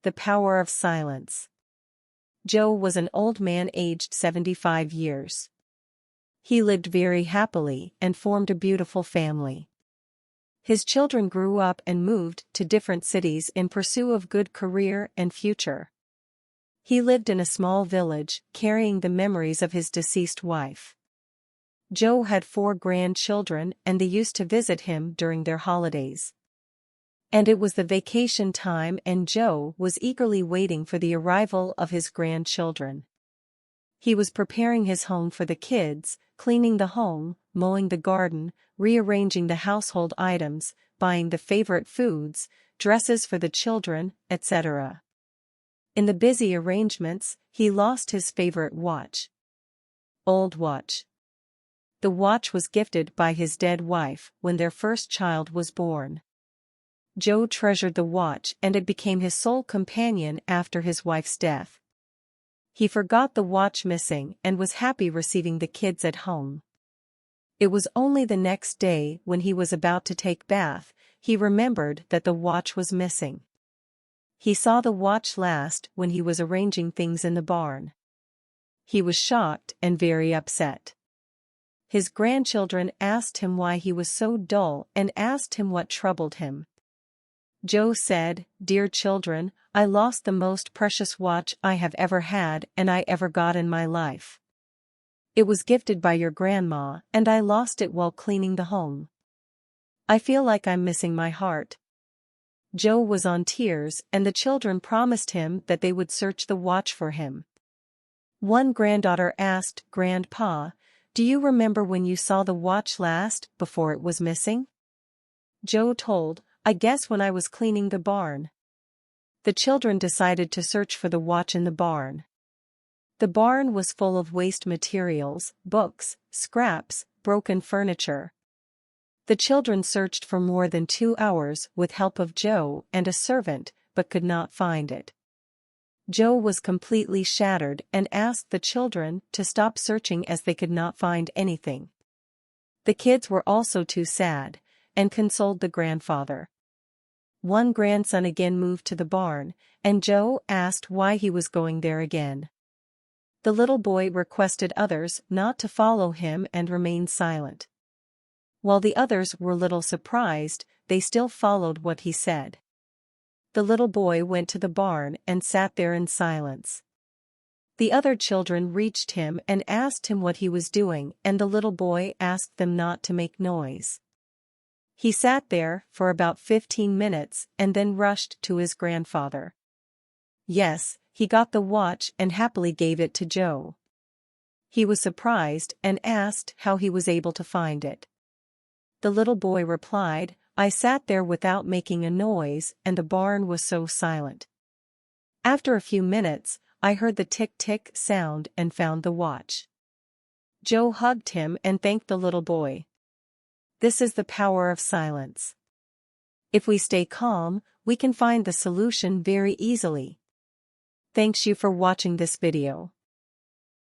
The power of silence. Joe was an old man aged 75 years. He lived very happily and formed a beautiful family. His children grew up and moved to different cities in pursuit of good career and future. He lived in a small village, carrying the memories of his deceased wife. Joe had 4 grandchildren and they used to visit him during their holidays. And it was the vacation time and Joe was eagerly waiting for the arrival of his grandchildren. He was preparing his home for the kids, cleaning the home, mowing the garden, rearranging the household items, buying the favorite foods, dresses for the children, etc. In the busy arrangements, he lost his favorite watch. Old watch. The watch was gifted by his dead wife when their first child was born. Joe treasured the watch and it became his sole companion after his wife's death. He forgot the watch missing and was happy receiving the kids at home. It was only the next day when he was about to take bath, he remembered that the watch was missing. He saw the watch last when he was arranging things in the barn. He was shocked and very upset. His grandchildren asked him why he was so dull and asked him what troubled him. Joe said, "Dear children, I lost the most precious watch I have ever had and I ever got in my life. It was gifted by your grandma and I lost it while cleaning the home. I feel like I'm missing my heart." Joe was on tears and the children promised him that they would search the watch for him. One granddaughter asked Grandpa, "Do you remember when you saw the watch last before it was missing?" Joe told, "I guess when I was cleaning the barn." The children decided to search for the watch in the barn. The barn was full of waste materials, books, scraps, broken furniture. The children searched for more than 2 hours with help of Joe and a servant, but could not find it. Joe was completely shattered and asked the children to stop searching as they could not find anything. The kids were also too sad, and consoled the grandfather. One grandson again moved to the barn, and Joe asked why he was going there again. The little boy requested others not to follow him and remain silent. While the others were little surprised, they still followed what he said. The little boy went to the barn and sat there in silence. The other children reached him and asked him what he was doing, and the little boy asked them not to make noise. He sat there for about 15 minutes and then rushed to his grandfather. Yes, he got the watch and happily gave it to Joe. He was surprised and asked how he was able to find it. The little boy replied, "I sat there without making a noise and the barn was so silent. After a few minutes, I heard the tick-tick sound and found the watch." Joe hugged him and thanked the little boy. This is the power of silence. If we stay calm, we can find the solution very easily. Thanks you for watching this video.